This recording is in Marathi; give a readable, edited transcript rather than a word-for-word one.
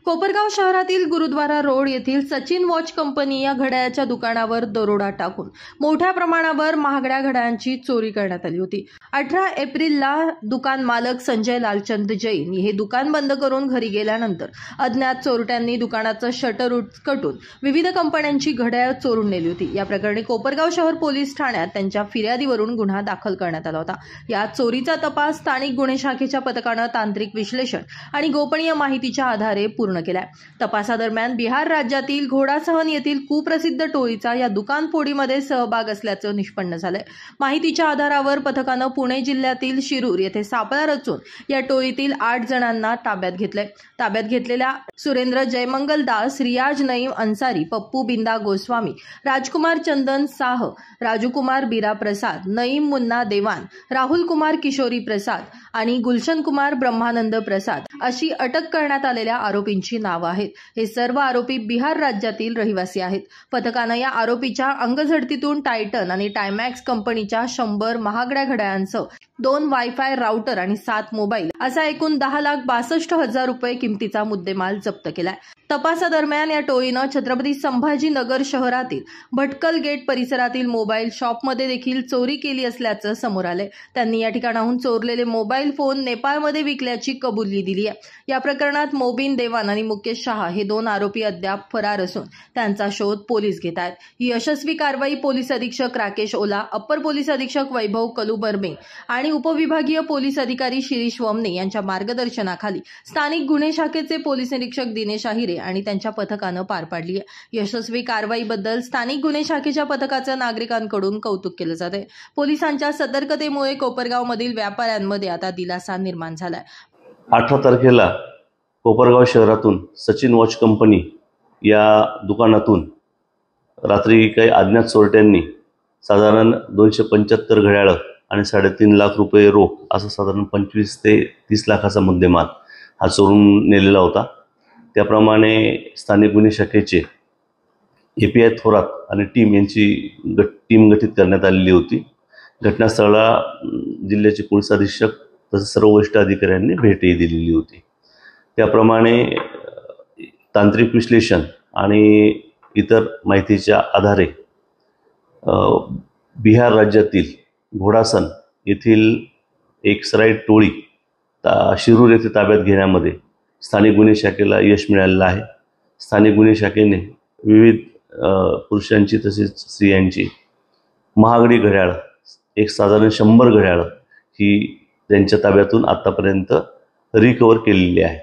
कोपरगाव शहरातील गुरुद्वारा रोड येथील सचिन वॉच कंपनी या घड्याळाच्या दुकानावर दरोडा टाकून मोठ्या प्रमाणावर महागड्या घड्याळांची चोरी करण्यात आली होती। 18 एप्रिलला दुकान मालक संजय लालचंद जैन हे दुकान बंद करून घरी गेल्यानंतर अज्ञात चोरट्यांनी दुकानाचं शटर उचकटून विविध कंपन्यांची घड्याळ चोरून नेली होती। या प्रकरणी कोपरगाव शहर पोलीस ठाण्यात त्यांच्या फिर्यादीवरून गुन्हा दाखल करण्यात आला होता। या चोरीचा तपास स्थानिक गुन्हे शाखेच्या पथकानं तांत्रिक विश्लेषण आणि गोपनीय माहितीच्या आधारे पूर्ण केलाय। तपासादरम्यान बिहार राज्यातील घोडासहन येथील कुप्रसिद्ध टोळीचा या दुकान फोडीमध्ये सहभाग असल्याचं निष्पन्न झालंय। माहितीच्या आधारावर पथकानं पुणे जिल्ह्यातील शिरूर येथे सापळा रचून या टोळीतील 8 जणांना ताब्यात घेतलंय। ताब्यात घेतलेल्या सुरेंद्र जयमंगल दास, रियाज नईम अन्सारी, पप्पू बिंदा गोस्वामी, राजकुमार चंदन साह, राजूकुमार बीरा प्रसाद, नईम मुन्ना देवान, राहुल कुमार किशोरी प्रसाद आणि गुलशन कुमार ब्रह्मानंद प्रसाद अशी अटक करण्यात आलेल्या आरोपींची नावं आहेत। हे सर्व आरोपी बिहार राज्यातील रहिवासी आहेत। पथकानं या आरोपीच्या अंगझडतीतून टायटन आणि टायमॅक्स कंपनीच्या 100 महागड्या घड्याळांसह 2 वायफाय राउटर आणि 7 मोबाईल असा एकूण 10,62,000 रुपये किमतीचा मुद्देमाल जप्त केलाय। तपासादरम्यान या टोळीनं छत्रपती संभाजीनगर शहरातील भटकल गेट परिसरातील मोबाईल शॉपमध्ये देखील चोरी केली असल्याचं समोर आलंय। त्यांनी या ठिकाणाहून चोरलेले मोबाईल फोन नेपाळमध्ये विकल्याची कबुली दिली आहे। या प्रकरणात मोबिन देवान आणि मुकेश शहा हे 2 आरोपी अद्याप फरार असून त्यांचा शोध पोलीस घेत आहेत। ही यशस्वी कारवाई पोलीस अधीक्षक राकेश ओला, अप्पर पोलीस अधीक्षक वैभव कलुबर्मे आणि उपविभागीय पोलीस अधिकारी शिरीष वमने यांच्या मार्गदर्शनाखाली स्थानिक गुन्हे शाखेचे पोलीस निरीक्षक दिनेश आहिरे आणि त्यांच्या पथकानं पार पाडली आहे। यशस्वी कारवाईबद्दल स्थानिक गुन्हे शाखेच्या पथकाचं नागरिकांकडून कौतुक केलं जातंय। पोलिसांच्या सतर्कतेमुळे कोपरगावमधील व्यापाऱ्यांमध्ये आता दिलासा निर्माण झालाय। 18 तारखेला कोपरगाव शहरातून सचिन वॉच कंपनी या दुकानातून रात्री काही अज्ञात चोरट्यांनी साधारण 275 घड्याळं आणि 3.5 लाख रुपये रोख असं साधारण 25 ते 30 लाखाचा मुद्देमाल हा चोरून नेलेला होता। त्याप्रमाणे स्थानिक गुन्हे शाखेचे API थोरात आणि टीम यांची टीम गठीत करण्यात आलेली होती। घटनास्थळाला जिल्ह्याचे पोलीस अधीक्षक तसेच सर्व वरिष्ठ अधिकाऱ्यांनी भेटही दिलेली होती। त्याप्रमाणे तांत्रिक विश्लेषण आणि इतर माहितीच्या आधारे बिहार राज्यातील घोडासन येथील एक सराईट टोळी शिरूर येथे ताब्यात घेण्यामध्ये स्थानिक गुन्हे शाखेला यश मिळालेलं आहे। स्थानिक गुन्हे शाखेने विविध पुरुषांची तसेच स्त्रियांची महागडी घड्याळ एक साधारण 100 घड्याळ ही त्यांच्या ताब्यातून आतापर्यंत रिकव्हर केलेली आहे।